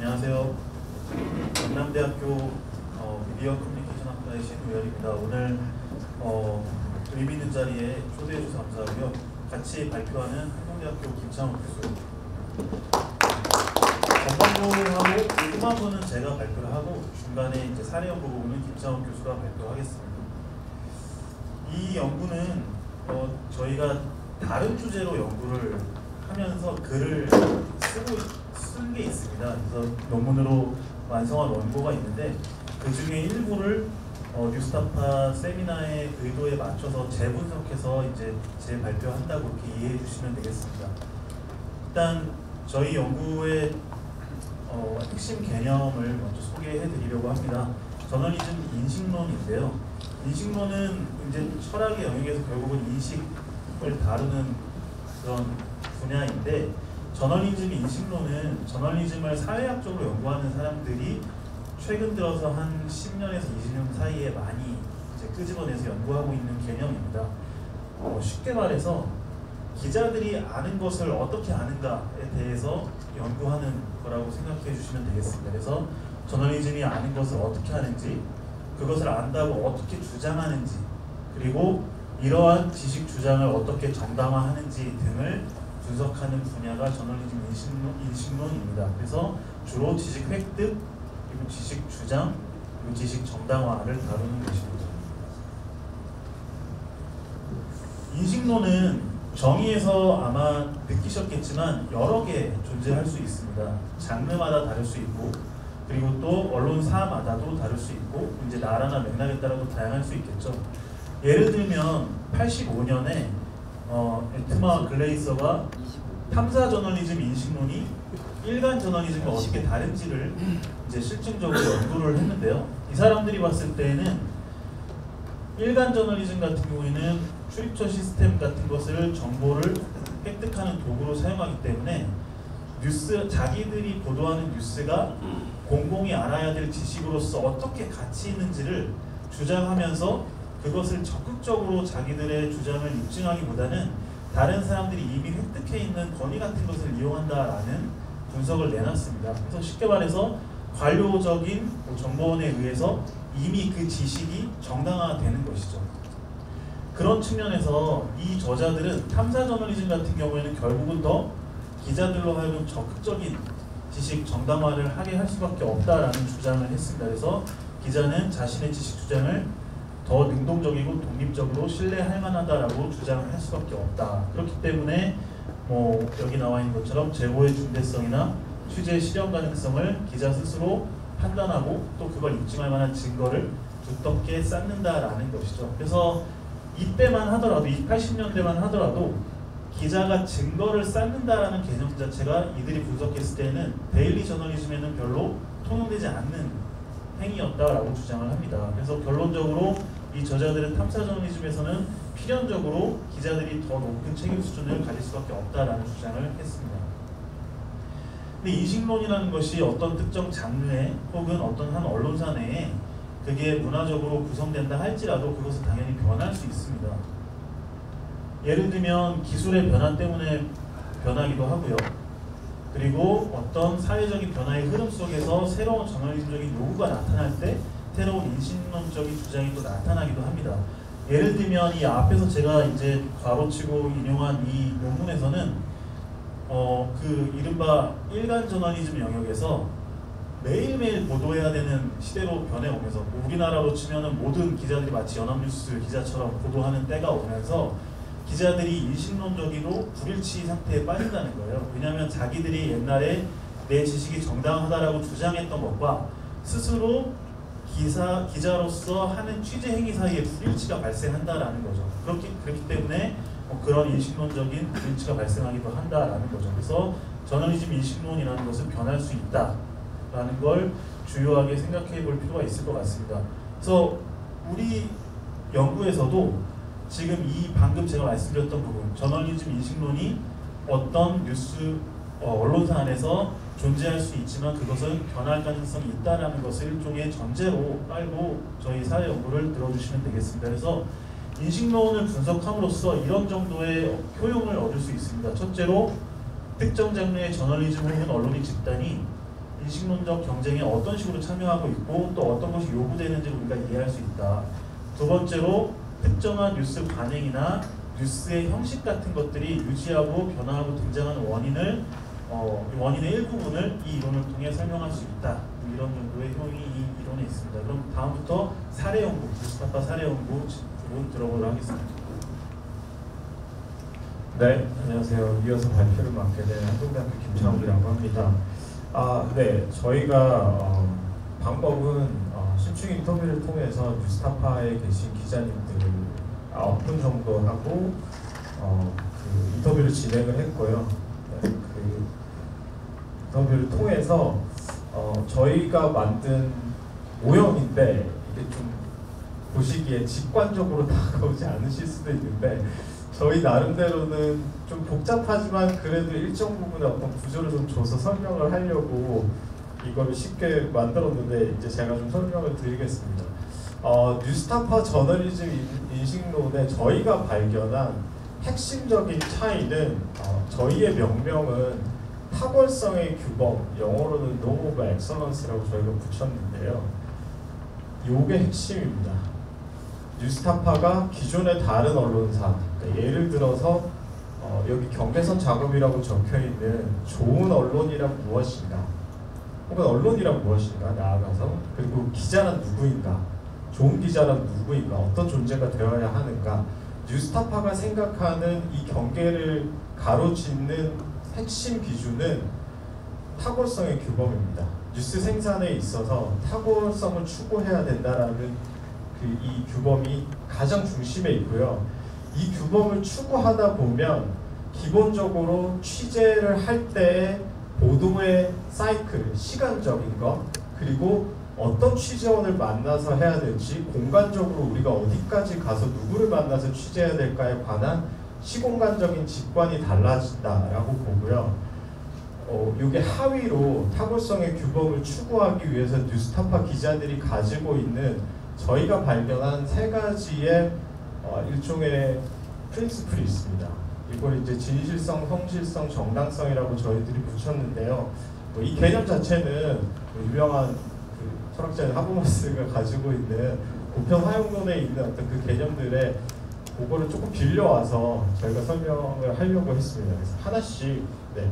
안녕하세요. 경남대학교 미디어 커뮤니케이션 학과의 신우열입니다. 오늘 의미 있는 자리에 초대해 주셔서 감사하고요. 같이 발표하는 한국대학교 김창욱 교수. 전반부하고 후반부는 제가 발표를 하고 중간에 이제 사례 연구 부분은 김창욱 교수가 발표하겠습니다. 이 연구는 저희가 다른 주제로 연구를 하면서 글을 쓴 게 있습니다. 그래서 논문으로 완성한 원고가 있는데 그 중에 일부를 뉴스타파 세미나의 의도에 맞춰서 재분석해서 이제 재발표한다고 그렇게 이해해 주시면 되겠습니다. 일단 저희 연구의 핵심 개념을 먼저 소개해 드리려고 합니다. 저널리즘 인식론인데요. 인식론은 이제 철학의 영역에서 결국은 인식을 다루는 그런 분야인데, 저널리즘 인식론은 저널리즘을 사회학적으로 연구하는 사람들이 최근 들어서 한 10년에서 20년 사이에 많이 이제 끄집어내서 연구하고 있는 개념입니다. 쉽게 말해서 기자들이 아는 것을 어떻게 아는가에 대해서 연구하는 거라고 생각해 주시면 되겠습니다. 그래서 저널리즘이 아는 것을 어떻게 아는지, 그것을 안다고 어떻게 주장하는지, 그리고 이러한 지식 주장을 어떻게 정당화하는지 등을 분석하는 분야가 저널리즘 인식론입니다. 그래서 주로 지식 획득, 그리고 지식 주장, 그리고 지식 정당화를 다루는 것입니다. 인식론은 정의에서 아마 느끼셨겠지만 여러 개 존재할 수 있습니다. 장르마다 다를 수 있고, 그리고 또 언론사마다도 다를 수 있고, 이제 나라나 맥락에 따라도 다양할 수 있겠죠. 예를 들면 85년에 에트마 글레이서가 탐사 저널리즘 인식론이 일간 저널리즘과 어떻게 다른지를 이제 실증적으로 연구를 했는데요. 이 사람들이 봤을 때는 일간 저널리즘 같은 경우에는 출입처 시스템 같은 것을 정보를 획득하는 도구로 사용하기 때문에 자기들이 보도하는 뉴스가 공공이 알아야 될 지식으로서 어떻게 가치 있는지를 주장하면서 그것을 적극적으로 자기들의 주장을 입증하기보다는 다른 사람들이 이미 획득해 있는 권위 같은 것을 이용한다라는 분석을 내놨습니다. 그래서 쉽게 말해서 관료적인 정보원에 의해서 이미 그 지식이 정당화되는 것이죠. 그런 측면에서 이 저자들은 탐사 저널리즘 같은 경우에는 결국은 더 기자들로 하여금 적극적인 지식 정당화를 하게 할 수밖에 없다라는 주장을 했습니다. 그래서 기자는 자신의 지식 주장을 더 능동적이고 독립적으로 신뢰할 만하다라고 주장을 할 수밖에 없다. 그렇기 때문에 여기 나와 있는 것처럼 제보의 중대성이나 취재 실현 가능성을 기자 스스로 판단하고 또 그걸 입증할 만한 증거를 두텁게 쌓는다라는 것이죠. 그래서 이때만 하더라도, 이 80년대만 하더라도 기자가 증거를 쌓는다라는 개념 자체가 이들이 분석했을 때는 데일리 저널리즘에는 별로 통용되지 않는 행위였다라고 주장을 합니다. 그래서 결론적으로 이 저자들은 탐사 저널리즘에서는 필연적으로 기자들이 더 높은 책임 수준을 가질 수밖에 없다라는 주장을 했습니다. 근데 인식론이라는 것이 어떤 특정 장르에 혹은 어떤 한 언론사 내에 그게 문화적으로 구성된다 할지라도 그것은 당연히 변할 수 있습니다. 예를 들면 기술의 변화 때문에 변하기도 하고요. 그리고 어떤 사회적인 변화의 흐름 속에서 새로운 저널리즘적인 요구가 나타날 때 새로운 인식론적인 주장이 또 나타나기도 합니다. 예를 들면 이 앞에서 제가 이제 괄호치고 인용한 이 논문에서는 그 이른바 일간 저널리즘 영역에서 매일매일 보도해야 되는 시대로 변해오면서, 우리나라로 치면은 모든 기자들이 마치 연합뉴스 기자처럼 보도하는 때가 오면서 기자들이 인식론적으로 불일치 상태에 빠진다는 거예요. 왜냐하면 자기들이 옛날에 내 지식이 정당하다라고 주장했던 것과 스스로 기자로서 하는 취재 행위 사이에 불일치가 발생한다라는 거죠. 그렇기 때문에 그런 인식론적인 불일치가 발생하기도 한다라는 거죠. 그래서 저널리즘 인식론이라는 것은 변할 수 있다라는 걸 주요하게 생각해 볼 필요가 있을 것 같습니다. 그래서 우리 연구에서도 지금 이 방금 제가 말씀드렸던 부분, 저널리즘 인식론이 어떤 뉴스 언론사 안에서 존재할 수 있지만 그것은 변할 가능성이 있다라는 것을 일종의 전제로 깔고 저희 사회 연구를 들어주시면 되겠습니다. 그래서 인식론을 분석함으로써 이런 정도의 효용을 얻을 수 있습니다. 첫째로 특정 장르의 저널리즘 혹은 언론의 집단이 인식론적 경쟁에 어떤 식으로 참여하고 있고 또 어떤 것이 요구되는지를 우리가 이해할 수 있다. 두 번째로 특정한 뉴스 관행이나 뉴스의 형식 같은 것들이 유지하고 변화하고 등장하는 원인의 일부분을 이 이론을 통해 설명할 수 있다. 이런 정도의 효용이 이 이론에 있습니다. 그럼 다음부터 사례 연구, 뉴스타파 사례 연구 부분 들어보도록 하겠습니다. 네, 안녕하세요. 이어서 발표를 맡게 된 한동대학교 김창욱이라고 합니다. 네, 저희가 방법은 신축 인터뷰를 통해서 뉴스타파에 계신 기자님들 9분 정도 하고 그 인터뷰를 진행을 했고요. 네, 그 인터뷰를 통해서 저희가 만든 모형인데 이게 좀 보시기에 직관적으로 다가오지 않으실 수도 있는데 저희 나름대로는 좀 복잡하지만 그래도 일정 부분의 어떤 구조를 좀 줘서 설명을 하려고 이거를 쉽게 만들었는데 이제 제가 좀 설명을 드리겠습니다. 뉴스타파 저널리즘 인식론에 저희가 발견한 핵심적인 차이는 저희의 명명은 탁월성의 규범, 영어로는 Norm of Excellence라고 저희가 붙였는데요. 요게 핵심입니다. 뉴스타파가 기존의 다른 언론사, 그러니까 예를 들어서 여기 경계선 작업이라고 적혀있는 좋은 언론이란 무엇인가, 혹은 언론이란 무엇인가 나아가서, 그리고 기자란 누구인가, 좋은 기자란 누구인가, 어떤 존재가 되어야 하는가, 뉴스타파가 생각하는 이 경계를 가로짓는 핵심 기준은 탁월성의 규범입니다. 뉴스 생산에 있어서 탁월성을 추구해야 된다라는 이 규범이 가장 중심에 있고요. 이 규범을 추구하다 보면 기본적으로 취재를 할 때의 보도의 사이클, 시간적인 것, 그리고 어떤 취재원을 만나서 해야 될지, 공간적으로 우리가 어디까지 가서 누구를 만나서 취재해야 될까에 관한 시공간적인 직관이 달라진다라고 보고요. 이게 하위로 탁월성의 규범을 추구하기 위해서 뉴스타파 기자들이 가지고 있는 저희가 발견한 3가지의 일종의 프린시플이 있습니다. 이걸 이제 진실성, 성실성, 정당성이라고 저희들이 붙였는데요. 이 개념 자체는 유명한 그 철학자인 하버마스가 가지고 있는 보편 화용론에 있는 어떤 그 개념들의 그거를 조금 빌려와서 저희가 설명을 하려고 했습니다. 그래서 하나씩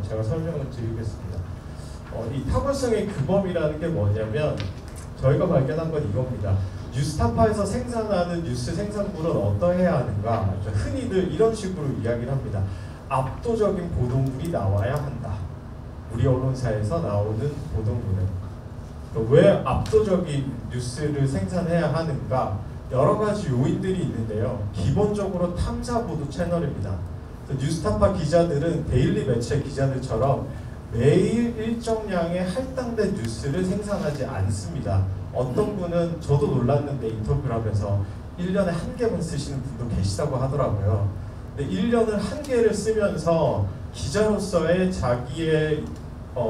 제가 설명을 드리겠습니다. 이 탁월성의 규범이라는 게 뭐냐면 저희가 발견한 건 이겁니다. 뉴스타파에서 생산하는 뉴스 생산물은 어떠해야 하는가? 흔히들 이런 식으로 이야기를 합니다. 압도적인 보도물이 나와야 한다. 우리 언론사에서 나오는 보도물은. 왜 압도적인 뉴스를 생산해야 하는가? 여러 가지 요인들이 있는데요. 기본적으로 탐사 보도 채널입니다. 뉴스타파 기자들은 데일리 매체 기자들처럼 매일 일정량의 할당된 뉴스를 생산하지 않습니다. 어떤 분은 저도 놀랐는데 인터뷰를 하면서 1년에 1개만 쓰시는 분도 계시다고 하더라고요. 근데 1년을 1개를 쓰면서 기자로서의 자기의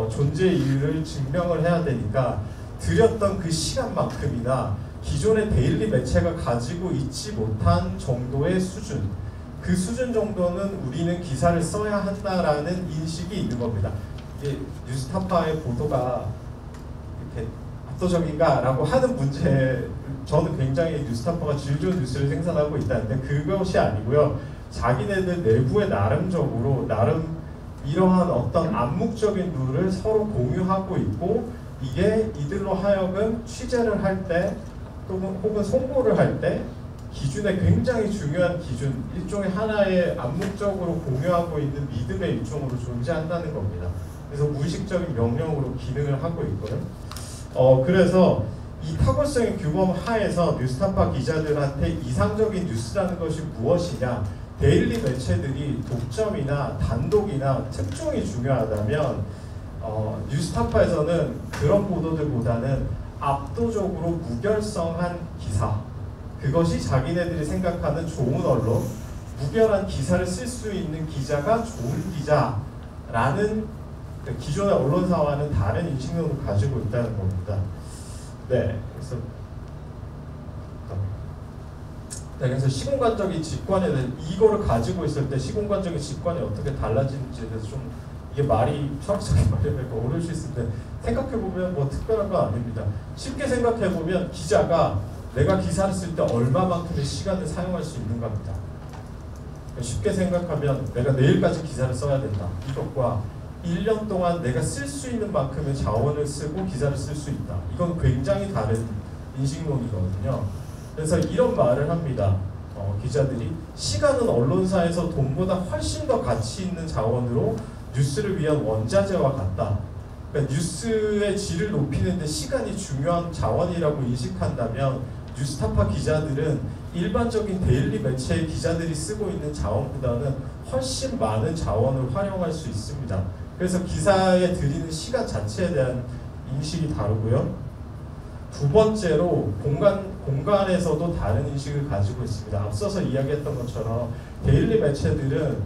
존재 이유를 증명을 해야 되니까 들였던 그 시간만큼이나 기존의 데일리 매체가 가지고 있지 못한 정도의 수준, 그 수준 정도는 우리는 기사를 써야 한다라는 인식이 있는 겁니다. 이게 뉴스타파의 보도가 이렇게 압도적인가? 라고 하는 문제, 저는 굉장히 뉴스타파가 질 좋은 뉴스를 생산하고 있다는데 그것이 아니고요. 자기네들 내부에 나름적으로 이러한 어떤 암묵적인 룰을 서로 공유하고 있고 이게 이들로 하여금 취재를 할 때 또는 혹은 송고를 할 때 기준에 굉장히 중요한 기준, 일종의 하나의 암묵적으로 공유하고 있는 믿음의 일종으로 존재한다는 겁니다. 그래서 무의식적인 명령으로 기능을 하고 있고요. 그래서 이 탁월성의 규범 하에서 뉴스타파 기자들한테 이상적인 뉴스라는 것이 무엇이냐, 데일리 매체들이 독점이나 단독이나 특종이 중요하다면 뉴스타파에서는 그런 보도들보다는 압도적으로 무결성한 기사, 그것이 자기네들이 생각하는 좋은 언론, 무결한 기사를 쓸 수 있는 기자가 좋은 기자라는 기존의 언론사와는 다른 인식론을 가지고 있다는 겁니다. 그래서 시공간적인 직관에 대해서 이거를 가지고 있을 때 시공간적인 직관이 어떻게 달라지는지에 대해서 좀 이게 말이 철학적인 말이니까 어려울 수 있을 때 생각해보면 뭐 특별한 건 아닙니다. 쉽게 생각해보면 기자가 내가 기사를 쓸 때 얼마만큼의 시간을 사용할 수 있는 겁니다. 쉽게 생각하면 내가 내일까지 기사를 써야 된다. 이것과 1년 동안 내가 쓸 수 있는 만큼의 자원을 쓰고 기사를 쓸 수 있다. 이건 굉장히 다른 인식론이거든요. 그래서 이런 말을 합니다. 기자들이 시간은 언론사에서 돈보다 훨씬 더 가치 있는 자원으로 뉴스를 위한 원자재와 같다. 그러니까 뉴스의 질을 높이는 데 시간이 중요한 자원이라고 인식한다면 뉴스타파 기자들은 일반적인 데일리 매체의 기자들이 쓰고 있는 자원보다는 훨씬 많은 자원을 활용할 수 있습니다. 그래서 기사에 들이는 시간 자체에 대한 인식이 다르고요. 두 번째로 공간에서도 다른 인식을 가지고 있습니다. 앞서서 이야기했던 것처럼 데일리 매체들은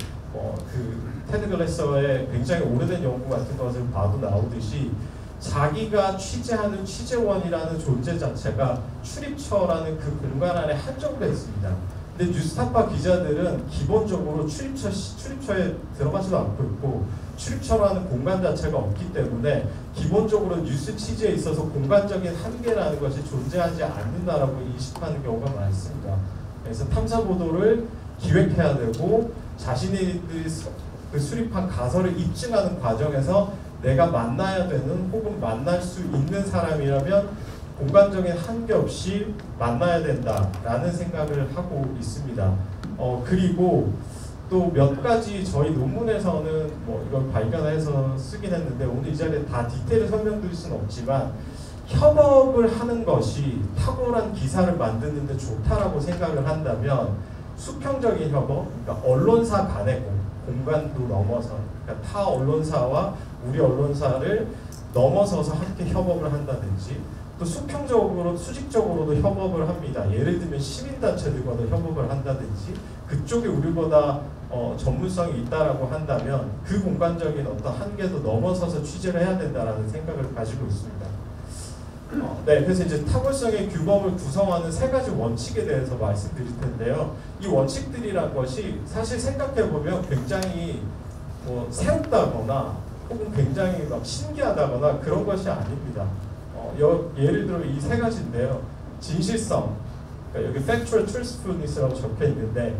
테드 글래서의 굉장히 오래된 연구 같은 것을 봐도 나오듯이 자기가 취재하는 취재원이라는 존재 자체가 출입처라는 그 공간 안에 한정되어 있습니다. 근데 뉴스타파 기자들은 기본적으로 출입처에 들어가지도 않고 있고 출입처라는 공간 자체가 없기 때문에 기본적으로 뉴스 취재에 있어서 공간적인 한계라는 것이 존재하지 않는다라고 인식하는 경우가 많습니다. 그래서 탐사 보도를 기획해야 되고 자신이 수립한 가설을 입증하는 과정에서 내가 만나야 되는 혹은 만날 수 있는 사람이라면 공간적인 한계 없이 만나야 된다라는 생각을 하고 있습니다. 그리고 또 몇 가지 저희 논문에서는 뭐 이걸 발견해서 쓰긴 했는데 오늘 이 자리에 다 디테일을 설명드릴 수는 없지만 협업을 하는 것이 탁월한 기사를 만드는 데 좋다라고 생각을 한다면 수평적인 협업, 그러니까 언론사 간의 공간도 넘어서 그러니까 타 언론사와 우리 언론사를 넘어서서 함께 협업을 한다든지 또 수평적으로 수직적으로도 협업을 합니다. 예를 들면 시민단체들과도 협업을 한다든지 그쪽에 우리보다 전문성이 있다라고 한다면 그 공간적인 어떤 한계도 넘어서서 취재를 해야 된다라는 생각을 가지고 있습니다. 네, 그래서 이제 탁월성의 규범을 구성하는 세 가지 원칙에 대해서 말씀드릴 텐데요. 이 원칙들이란 것이 사실 생각해보면 굉장히 새롭다거나 혹은 굉장히 막 신기하다거나 그런 것이 아닙니다. 예를 들어 이 세 가지인데요. 진실성, 그러니까 여기 factual truthfulness라고 적혀 있는데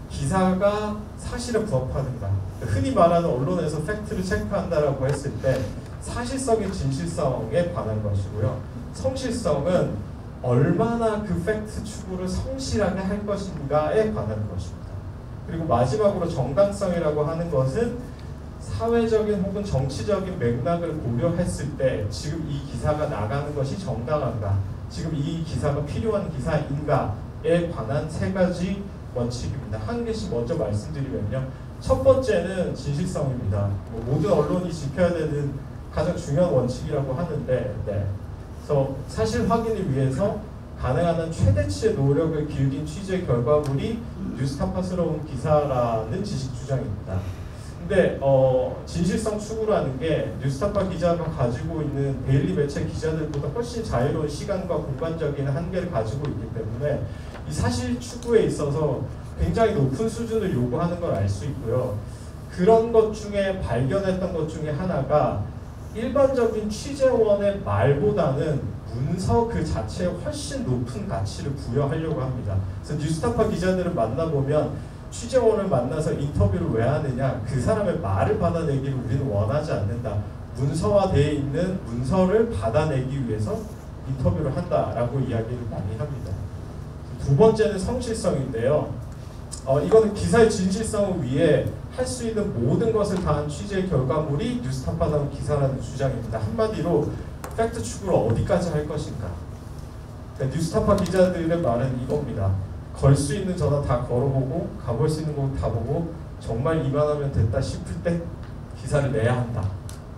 기사가 사실에 부합하는가. 흔히 말하는 언론에서 팩트를 체크한다라고 했을 때 사실성의 진실성에 관한 것이고요. 성실성은 얼마나 그 팩트 추구를 성실하게 할 것인가에 관한 것입니다. 그리고 마지막으로 정당성이라고 하는 것은 사회적인 혹은 정치적인 맥락을 고려했을 때 지금 이 기사가 나가는 것이 정당한가, 지금 이 기사가 필요한 기사인가에 관한 세 가지 원칙입니다. 한 개씩 먼저 말씀드리면요. 첫 번째는 진실성입니다. 모든 언론이 지켜야 되는 가장 중요한 원칙이라고 하는데, 그래서 사실 확인을 위해서 가능한 한 최대치의 노력을 기울인 취재 결과물이 뉴스타파스러운 기사라는 지식 주장입니다. 근데 진실성 추구라는 게 뉴스타파 기자가 가지고 있는 데일리 매체 기자들보다 훨씬 자유로운 시간과 공간적인 한계를 가지고 있기 때문에 이 사실 추구에 있어서 굉장히 높은 수준을 요구하는 걸 알 수 있고요. 그런 것 중에 발견했던 것 중에 하나가 일반적인 취재원의 말보다는 문서 그 자체에 훨씬 높은 가치를 부여하려고 합니다. 그래서 뉴스타파 기자들을 만나보면 취재원을 만나서 인터뷰를 왜 하느냐, 그 사람의 말을 받아내기를 우리는 원하지 않는다. 문서화되어 있는 문서를 받아내기 위해서 인터뷰를 한다라고 이야기를 많이 합니다. 두 번째는 성실성인데요. 이거는 기사의 진실성을 위해 할 수 있는 모든 것을 다한 취재 결과물이 뉴스타파다운 기사라는 주장입니다. 한마디로 팩트 추구를 어디까지 할 것인가. 그러니까 뉴스타파 기자들의 말은 이겁니다. 걸 수 있는 전화 다 걸어보고 가볼 수 있는 곳 다 보고 정말 이만하면 됐다 싶을 때 기사를 내야 한다.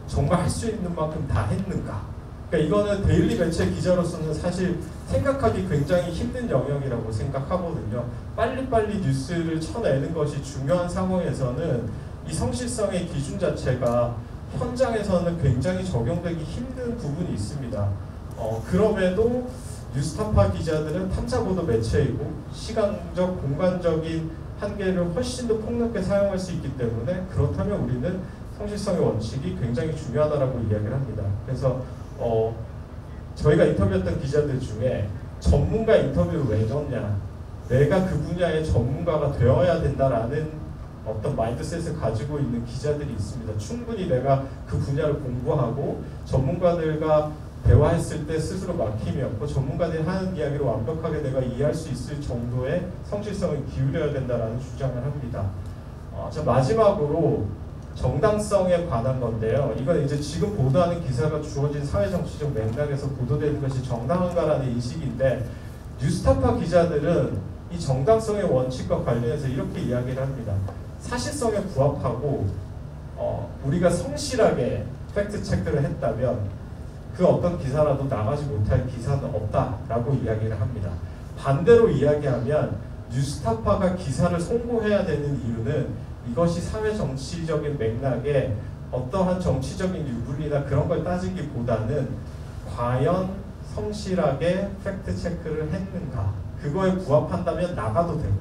정말 할 수 있는 만큼 다 했는가. 그러니까 이거는 데일리 매체 기자로서는 사실 생각하기 굉장히 힘든 영역이라고 생각하거든요. 빨리빨리 뉴스를 쳐내는 것이 중요한 상황에서는 이 성실성의 기준 자체가 현장에서는 굉장히 적용되기 힘든 부분이 있습니다. 그럼에도 뉴스타파 기자들은 탐사보도 매체이고 시간적, 공간적인 한계를 훨씬 더 폭넓게 사용할 수 있기 때문에 그렇다면 우리는 성실성의 원칙이 굉장히 중요하다라고 이야기를 합니다. 그래서 저희가 인터뷰했던 기자들 중에 전문가 인터뷰를 왜 넣냐, 내가 그 분야의 전문가가 되어야 된다라는 어떤 마인드셋을 가지고 있는 기자들이 있습니다. 충분히 내가 그 분야를 공부하고 전문가들과 대화했을 때 스스로 막힘이 없고 전문가들이 하는 이야기를 완벽하게 내가 이해할 수 있을 정도의 성실성을 기울여야 된다라는 주장을 합니다. 자, 마지막으로 정당성에 관한 건데요. 이건 이제 지금 보도하는 기사가 주어진 사회정치적 맥락에서 보도되는 것이 정당한가라는 인식인데, 뉴스타파 기자들은 이 정당성의 원칙과 관련해서 이렇게 이야기를 합니다. 사실성에 부합하고 우리가 성실하게 팩트 체크를 했다면 그 어떤 기사라도 나가지 못할 기사는 없다라고 이야기를 합니다. 반대로 이야기하면 뉴스타파가 기사를 송고해야 되는 이유는 이것이 사회 정치적인 맥락에 어떠한 정치적인 유불리나 그런 걸 따지기보다는 과연 성실하게 팩트 체크를 했는가, 그거에 부합한다면 나가도 되고,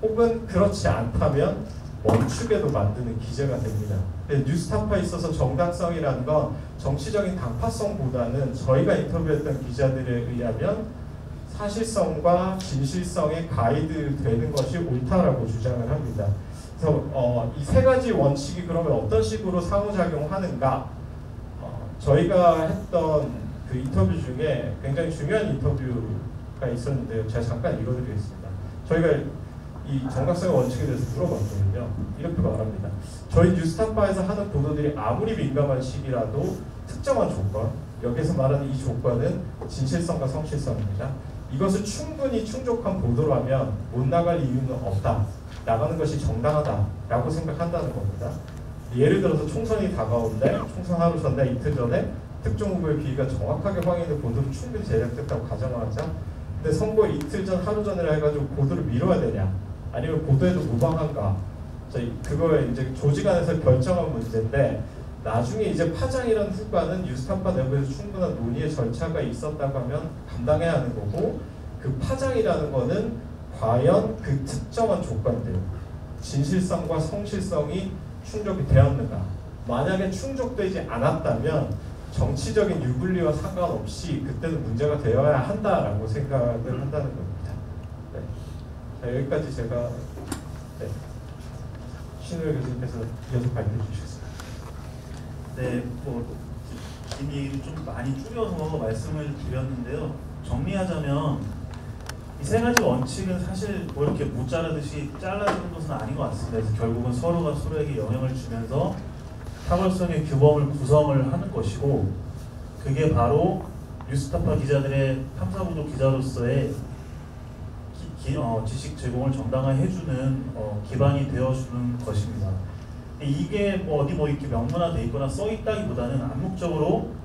혹은 그렇지 않다면 멈추게도 만드는 기재가 됩니다. 뉴스타파에 있어서 정당성이라는 건 정치적인 당파성보다는 저희가 인터뷰했던 기자들에 의하면 사실성과 진실성의 가이드 되는 것이 옳다라고 주장을 합니다. 그래서 이 세 가지 원칙이 그러면 어떤 식으로 상호작용하는가, 저희가 했던 그 인터뷰 중에 굉장히 중요한 인터뷰가 있었는데요. 제가 잠깐 읽어드리겠습니다. 저희가 이 정당성의 원칙에 대해서 물어봤거든요. 이렇게 말합니다. 저희 뉴스타파에서 하는 보도들이 아무리 민감한 시기라도 특정한 조건, 여기서 말하는 이 조건은 진실성과 성실성입니다. 이것을 충분히 충족한 보도라면 못 나갈 이유는 없다. 나가는 것이 정당하다라고 생각한다는 겁니다. 예를 들어서 총선이 다가오는데 총선 하루 전에 이틀 전에 특정 후보의 비위가 정확하게 확인된 보도를 충분히 제작됐다고 가정하자, 근데 선거 이틀 전 하루 전이라 해가지고 보도를 미뤄야 되냐, 아니면 보도에도 무방한가, 그거에 이제 조직 안에서 결정한 문제인데, 나중에 이제 파장이라는 후과는 뉴스타파 내부에서 충분한 논의의 절차가 있었다고 하면 감당해야 하는 거고, 그 파장이라는 거는 과연 그 특정한 조건들, 진실성과 성실성이 충족이 되었는가, 만약에 충족되지 않았다면 정치적인 유불리와 상관없이 그때는 문제가 되어야 한다라고 생각을 한다는 겁니다. 네. 자, 여기까지 제가 신우열 교수님께서 이어서 발표해 주셨습니다. 네, 이미 좀 많이 줄여서 말씀을 드렸는데요. 정리하자면 이 세 가지 원칙은 사실 뭐 이렇게 못 자르듯이 잘라주는 것은 아닌 것 같습니다. 그래서 결국은 서로가 서로에게 영향을 주면서 타결성의 규범을 구성을 하는 것이고, 그게 바로 뉴스타파 기자들의 탐사보도 기자로서의 지식 제공을 정당화해 주는 기반이 되어주는 것입니다. 이게 어디 이렇게 명문화돼 있거나 써 있다기보다는 암묵적으로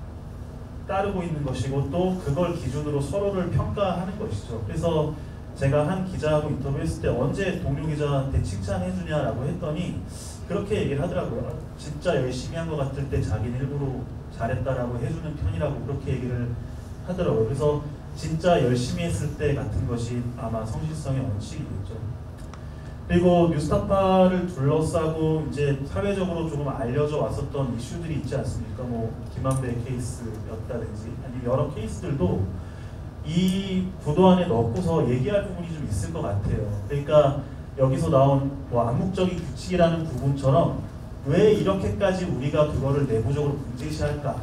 따르고 있는 것이고, 또 그걸 기준으로 서로를 평가하는 것이죠. 그래서 제가 한 기자하고 인터뷰했을 때 언제 동료 기자한테 칭찬해 주냐라고 했더니 그렇게 얘기를 하더라고요. 진짜 열심히 한 것 같을 때 자기는 일부러 잘했다라고 해주는 편이라고 그렇게 얘기를 하더라고요. 그래서 진짜 열심히 했을 때 같은 것이 아마 성실성의 원칙이겠죠. 그리고 뉴스타파를 둘러싸고 이제 사회적으로 조금 알려져 왔었던 이슈들이 있지 않습니까? 김한배 케이스였다든지 아니면 여러 케이스들도 이 구도 안에 넣고서 얘기할 부분이 좀 있을 것 같아요. 그러니까 여기서 나온 암묵적인 규칙이라는 부분처럼 왜 이렇게까지 우리가 그거를 내부적으로 문제시할까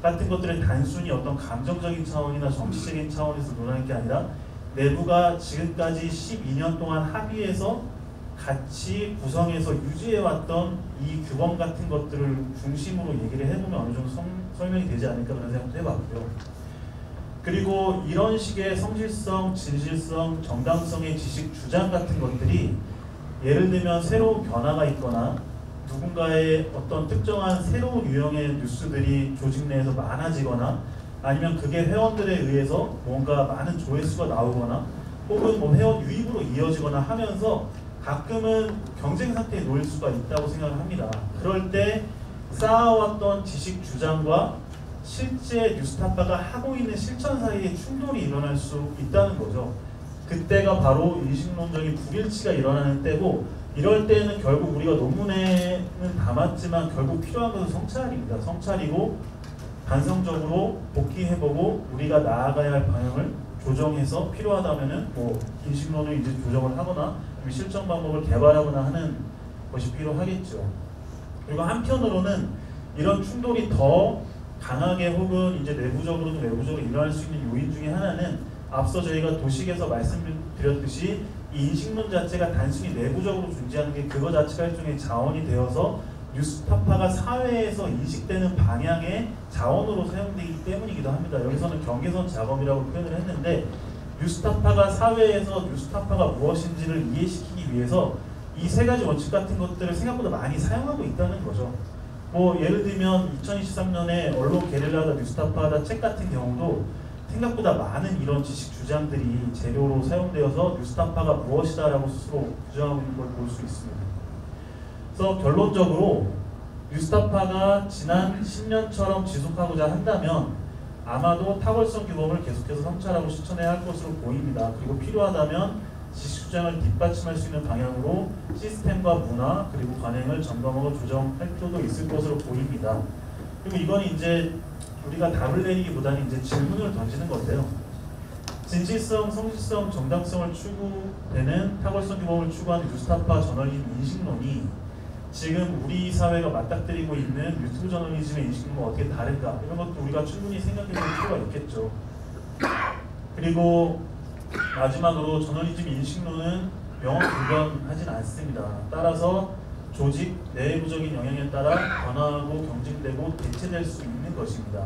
같은 것들은 단순히 어떤 감정적인 차원이나 정치적인 차원에서 논하는 게 아니라 내부가 지금까지 12년 동안 합의해서 같이 구성해서 유지해왔던 이 규범 같은 것들을 중심으로 얘기를 해보면 어느 정도 설명이 되지 않을까 그런 생각도 해봤고요. 그리고 이런 식의 성실성, 진실성, 정당성의 지식 주장 같은 것들이 예를 들면 새로운 변화가 있거나 누군가의 어떤 특정한 새로운 유형의 뉴스들이 조직 내에서 많아지거나 아니면 그게 회원들에 의해서 뭔가 많은 조회수가 나오거나 혹은 회원 유입으로 이어지거나 하면서 가끔은 경쟁 상태에 놓일 수가 있다고 생각을 합니다. 그럴 때 쌓아왔던 지식 주장과 실제 뉴스타파가 하고 있는 실천 사이에 충돌이 일어날 수 있다는 거죠. 그때가 바로 인식론적인 불일치가 일어나는 때고, 이럴 때는 결국 우리가 논문에는 담았지만 결국 필요한 것은 성찰입니다. 성찰이고 반성적으로 복귀해보고 우리가 나아가야 할 방향을 조정해서 필요하다면은 뭐 인식론을 이제 조정을 하거나 실천 방법을 개발하거나 하는 것이 필요하겠죠. 그리고 한편으로는 이런 충돌이 더 강하게 혹은 이제 내부적으로도 외부적으로 일어날 수 있는 요인 중에 하나는 앞서 저희가 도식에서 말씀드렸듯이 이 인식론 자체가 단순히 내부적으로 존재하는 게 그거 자체가 일종의 자원이 되어서 뉴스타파가 사회에서 인식되는 방향의 자원으로 사용되기 때문이기도 합니다. 여기서는 경계선 작업이라고 표현을 했는데 뉴스타파가 사회에서 뉴스타파가 무엇인지를 이해시키기 위해서 이 세 가지 원칙 같은 것들을 생각보다 많이 사용하고 있다는 거죠. 뭐 예를 들면 2023년에 언론 게릴라다 뉴스타파다 책 같은 경우도 생각보다 많은 이런 지식 주장들이 재료로 사용되어서 뉴스타파가 무엇이다라고 스스로 주장하고 있는 걸 볼 수 있습니다. 그래서 결론적으로 뉴스타파가 지난 10년처럼 지속하고자 한다면 아마도 타월성 규범을 계속해서 성찰하고 실천해야 할 것으로 보입니다. 그리고 필요하다면 지식 주장을 뒷받침할 수 있는 방향으로 시스템과 문화 그리고 관행을 점검하고 조정할 필요도 있을 것으로 보입니다. 그리고 이건 이제 우리가 답을 내리기보다는 이제 질문을 던지는 건데요. 진실성, 성실성, 정당성을 추구되는 타월성 규범을 추구하는 뉴스타파 저널리즘 인식론이 지금 우리 사회가 맞닥뜨리고 있는 유튜브 저널리즘의 인식론과 어떻게 다른가 이런 것도 우리가 충분히 생각해 볼 필요가 있겠죠. 그리고 마지막으로 저널리즘 인식론은 영원 불변하진 않습니다. 따라서 조직 내부적인 영향에 따라 변화하고 경쟁되고 대체될 수 있는 것입니다.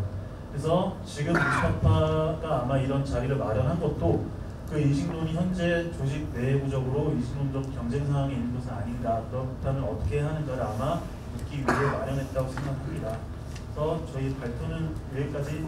그래서 지금 뉴스타파가 아마 이런 자리를 마련한 것도 그 인식론이 현재 조직 내부적으로 인식론적 경쟁 상황에 있는 것은 아닌가, 그렇다면 어떻게 하는가를 아마 묻기 위해 마련했다고 생각합니다. 그래서 저희 발표는 여기까지